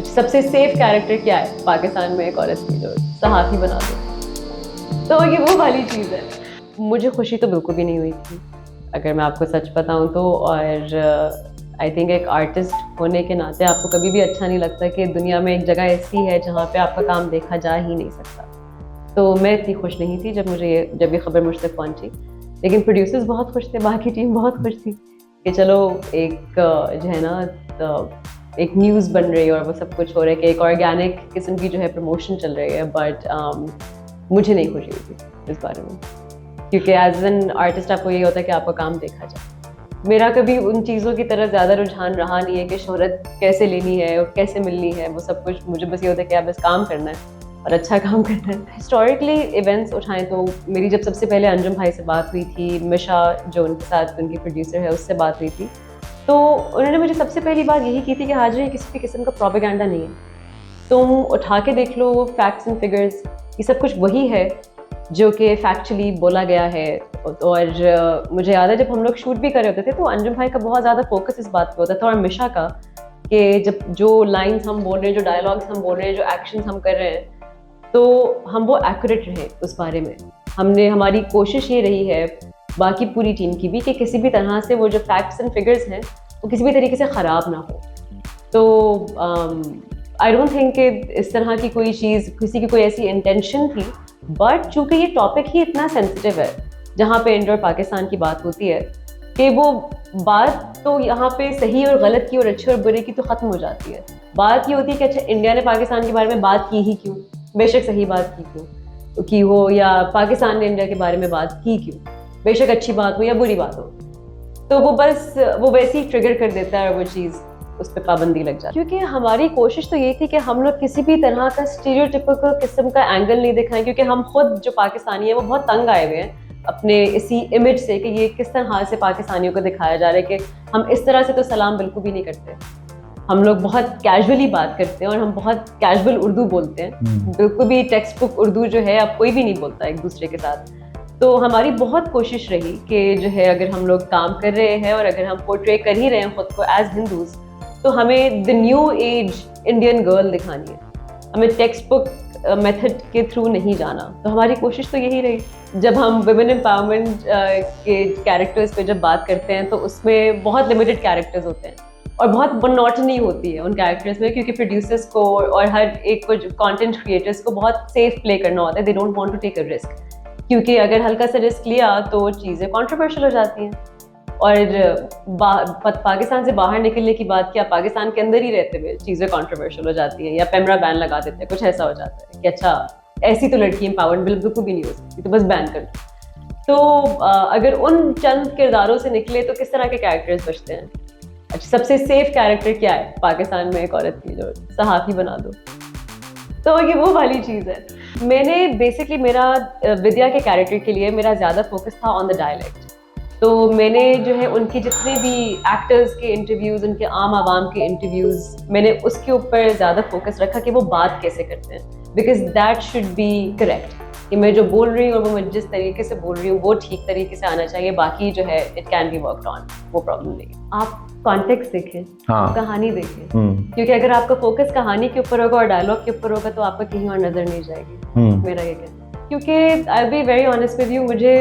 अच्छा, सबसे safe character क्या है पाकिस्तान में एक औरत की, जो सहाफ़ी बना दो, तो ये वो वाली चीज़ है। मुझे खुशी तो बिल्कुल भी नहीं हुई थी, अगर मैं आपको सच बताऊँ तो। और आई थिंक एक आर्टिस्ट होने के नाते आपको कभी भी अच्छा नहीं लगता कि दुनिया में एक जगह ऐसी है जहाँ पे आपका काम देखा जा ही नहीं सकता। तो मैं इतनी खुश नहीं थी जब ये खबर मुझ तक पहुँची, लेकिन प्रोड्यूसर्स बहुत खुश थे, बाकी टीम बहुत खुश थी कि चलो एक जो है ना, एक न्यूज़ बन रही है और वो सब कुछ हो रहा है कि एक ऑर्गेनिक किस्म की जो है प्रमोशन चल रही है। बट मुझे नहीं खुशी हुई थी इस बारे में, क्योंकि एज एन आर्टिस्ट आपको ये होता है कि आपका काम देखा जाए। मेरा कभी उन चीज़ों की तरफ ज़्यादा रुझान रहा नहीं है कि शोहरत कैसे लेनी है और कैसे मिलनी है, वो सब कुछ मुझे बस ये होता है कि आप बस काम करना है और अच्छा काम करना है। हिस्टोरिकली इवेंट्स उठाएं तो मेरी जब सबसे पहले अंजुम भाई से बात हुई थी, मिशा जो उनके साथ उनकी प्रोड्यूसर है उससे बात हुई थी, तो उन्होंने मुझे सबसे पहली बात यही की थी कि हाजिर ये किसी भी किस्म का प्रोपेगेंडा नहीं है, तुम उठा के देख लो फैक्ट्स एंड फिगर्स, ये सब कुछ वही है जो कि फैक्चुअली बोला गया है। और मुझे याद है जब हम लोग शूट भी कर रहे होते थे तो अंजुम भाई का बहुत ज़्यादा फोकस इस बात पे होता था और मिशा का, कि जब जो लाइंस हम बोल रहे हैं, जो डायलॉग्स हम बोल रहे हैं, जो एक्शंस हम कर रहे हैं, तो हम वो एक्यूरेट रहें उस बारे में। हमारी कोशिश ये रही है, बाकी पूरी टीम की भी, कि किसी भी तरह से वो जो फैक्ट्स एंड फिगर्स हैं वो किसी भी तरीके से ख़राब ना हो। तो आई डोंट थिंक कि इस तरह की कोई चीज़, किसी की कोई ऐसी इंटेंशन थी, बट चूंकि ये टॉपिक ही इतना सेंसिटिव है जहाँ पे इंडिया और पाकिस्तान की बात होती है, कि वो बात तो यहाँ पे सही और गलत की और अच्छे और बुरे की तो ख़त्म हो जाती है। बात ये होती है कि अच्छा इंडिया ने पाकिस्तान के बारे में बात की ही क्यों, बेशक सही बात की हो, या पाकिस्तान ने इंडिया के बारे में बात की क्यों, बेशक अच्छी बात हो या बुरी बात हो, तो वो बस वो वैसे ही ट्रिगर कर देता है और वो चीज़ उस पर पाबंदी लग जाती है। क्योंकि हमारी कोशिश तो ये थी कि हम लोग किसी भी तरह का स्टीरियोटिपिकल किस्म का एंगल नहीं दिखाएं, क्योंकि हम खुद जो पाकिस्तानी है वो बहुत तंग आए हुए हैं अपने इसी इमेज से कि ये किस तरह से पाकिस्तानियों को दिखाया जा रहा है कि हम इस तरह से तो सलाम बिल्कुल भी नहीं करते, हम लोग बहुत कैजुअली बात करते हैं और हम बहुत कैजुअल उर्दू बोलते हैं, बिल्कुल भी टेक्स्ट बुक उर्दू जो है अब कोई भी नहीं बोलता एक दूसरे के साथ। तो हमारी बहुत कोशिश रही कि जो है अगर हम लोग काम कर रहे हैं और अगर हम पोर्ट्रे कर ही रहे हैं खुद को एज हिंदूज, तो हमें the new age Indian girl दिखानी है, हमें टेक्स्ट बुक मेथड के थ्रू नहीं जाना। तो हमारी कोशिश तो यही रही। जब हम वुमेन एम्पावरमेंट के कैरेक्टर्स पे जब बात करते हैं तो उसमें बहुत लिमिटेड कैरेक्टर्स होते हैं और बहुत मोनोटनी होती है उन कैरेक्टर्स में, क्योंकि प्रोड्यूसर्स को और हर एक को कंटेंट क्रिएटर्स को बहुत सेफ प्ले करना होता है। They don't want to take a risk, क्योंकि अगर हल्का सा रिस्क लिया तो चीज़ें कंट्रोवर्शियल हो जाती हैं। और पाकिस्तान से बाहर निकलने की बात क्या, पाकिस्तान के अंदर ही रहते हुए चीज़ें कंट्रोवर्शियल हो जाती हैं, या पेमरा बैन लगा देते हैं, कुछ ऐसा हो जाता है कि अच्छा ऐसी तो लड़की एम्पावरमेंट बिल्कुल भी नहीं हो सकती, तो बस बैन कर दो। तो अगर उन चंद किरदारों से निकले तो किस तरह के कैरेक्टर्स बचते हैं। अच्छा, सबसे सेफ कैरेक्टर क्या है पाकिस्तान में एक औरत की, जो सहाफ़ी बना दो, तो ये वो वाली चीज़ है। मैंने बेसिकली मेरा विद्या के कैरेक्टर के लिए मेरा ज़्यादा फोकस था ऑन द डायलेक्ट। तो मैंने जो है उनके जितने भी एक्टर्स के इंटरव्यूज़, उनके आम आवाम के इंटरव्यूज़, मैंने उसके ऊपर ज़्यादा फोकस रखा कि वो बात कैसे करते हैं, because that should be correct, कि मैं जो बोल रही हूँ और वो मैं जिस तरीके से बोल रही हूँ वो ठीक तरीके से आना चाहिए, बाकी जो है it can be worked on, वो प्रॉब्लम नहीं है। आप कॉन्टेक्स्ट देखें, हाँ। कहानी देखें, क्योंकि अगर आपका फोकस कहानी के ऊपर होगा और डायलॉग के ऊपर होगा तो आपको कहीं और नजर नहीं जाएगी, मेरा ये कहना। क्योंकि I be very honest with you, मुझे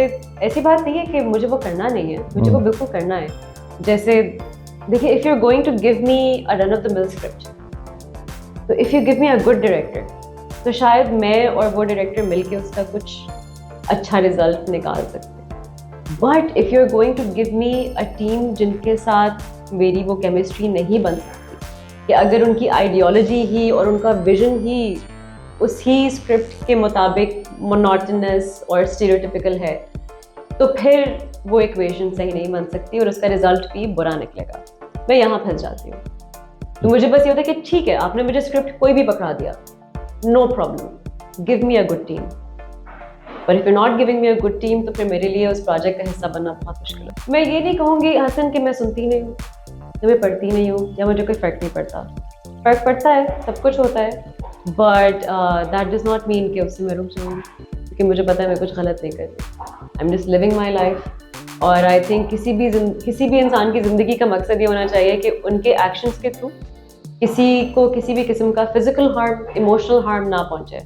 ऐसी बात नहीं है कि मुझे वो करना नहीं है, मुझे वो बिल्कुल करना है। जैसे देखिए, if you are going to give me a run of the mill script, तो if you give me a good director, तो शायद मैं और वो डायरेक्टर मिलके उसका कुछ अच्छा रिजल्ट निकाल सकते हैं। But if you are going to give me a team जिनके साथ मेरी वो केमिस्ट्री नहीं बन सकती, कि अगर उनकी आइडियोलॉजी ही और उनका विजन ही उसी स्क्रिप्ट के मुताबिक मोनोटोनस और स्टीरियोटिपिकल है, तो फिर वो इक्वेशन सही नहीं बन सकती और उसका रिजल्ट भी बुरा निकलेगा। मैं यहाँ फंस जाती हूँ। तो मुझे बस ये होता है कि ठीक है, आपने मुझे स्क्रिप्ट कोई भी पकड़ा दिया, no problem, give me a good team, पर if you not giving me a good team, तो फिर मेरे लिए उस प्रोजेक्ट का हिस्सा बनना बहुत मुश्किल है। मैं ये नहीं कहूँगी हसन कि मैं सुनती नहीं हूँ या मैं पढ़ती नहीं हूँ या मुझे कोई फ़र्क नहीं पड़ता, फ़र्क पड़ता है, सब कुछ होता है, but that does not mean कि उससे मैं रुक जाऊँगी, क्योंकि मुझे पता है मैं कुछ गलत नहीं कर रही। I am just living my life. और आई थिंक किसी भी इंसान की ज़िंदगी का मकसद ये होना चाहिए कि उनके एक्शंस के थ्रू किसी को किसी भी किस्म का फिजिकल हार्म, इमोशनल हार्म ना पहुंचे।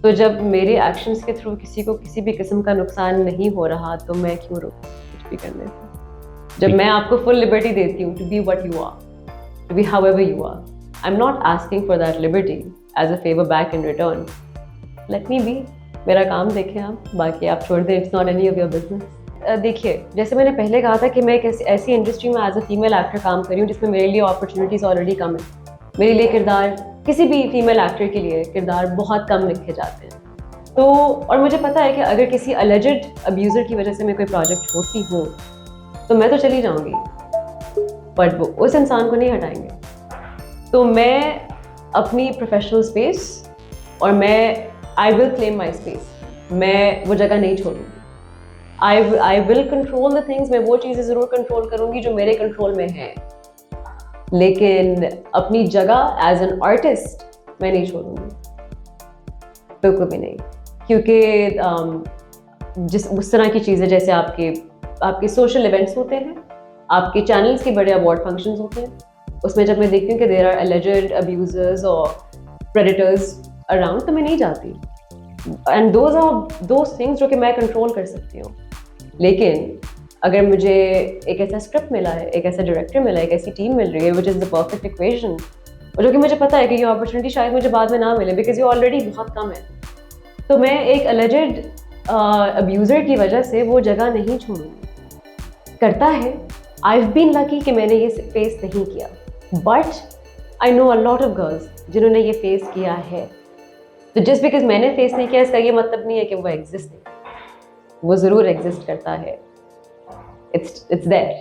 तो जब मेरे एक्शंस के थ्रू किसी को किसी भी किस्म का नुकसान नहीं हो रहा तो मैं क्यों रुकूं कुछ भी करने से। जब मैं आपको फुल लिबर्टी देती हूँ to be what you are, to be however you are, I am not asking for that liberty as a favour back in return. Let me be, मेरा काम देखें आप, बाकी आप छोड़ दें, it's not any of your business. देखिए, जैसे मैंने पहले कहा था कि मैं एक ऐसी इंडस्ट्री में एज अ फीमेल एक्टर काम कर रही हूँ जिसमें मेरे लिए अपॉर्चुनिटीज़ ऑलरेडी कम है। मेरे लिए किरदार, किसी भी फीमेल एक्टर के लिए किरदार बहुत कम लिखे जाते हैं। तो और मुझे पता है कि अगर किसी अलेजेड अब्यूज़र की वजह से मैं कोई प्रोजेक्ट छोड़ती हूँ तो मैं तो चली जाऊँगी, बट वो उस इंसान को नहीं हटाएंगे। तो मैं अपनी प्रोफेशनल स्पेस और मैं I will claim my space, मैं वो जगह नहीं छोड़ूंगी। I will control the things, मैं वो चीज़ें ज़रूर कंट्रोल करूँगी जो मेरे कंट्रोल में हैं, लेकिन अपनी जगह एज एन आर्टिस्ट मैं नहीं छोड़ूंगी, बिल्कुल भी नहीं। क्योंकि जिस उस तरह की चीज़ें जैसे आपके सोशल इवेंट्स होते हैं, आपके चैनल्स के बड़े अवार्ड फंक्शंस होते हैं, उसमें जब मैं देखती हूँ कि देयर आर एलिजेड अब्यूजर्स और प्रेडेटर्स अराउंड, तो मैं नहीं जाती। एंड दोज थिंग्स जो कि मैं कंट्रोल कर सकती हूँ। लेकिन अगर मुझे एक ऐसा स्क्रिप्ट मिला है, एक ऐसा डायरेक्टर मिला है, एक ऐसी टीम मिल रही है which is the perfect equation, और जो कि मुझे पता है कि ये अपॉर्चुनिटी शायद मुझे बाद में ना मिले बिकॉज ये ऑलरेडी बहुत कम है, तो मैं एक एलिजेड अब्यूज़र की वजह से वो जगह नहीं छोड़ूंगी। करता है, आई हैव बीन लकी कि मैंने ये फेस नहीं किया, but I know a lot of girls जिन्होंने ये फेस किया है। तो जस्ट बिकॉज मैंने फेस नहीं किया इसका ये मतलब नहीं है कि वो एग्जिस्ट नहीं, वो ज़रूर एग्जिस्ट करता है। It's there.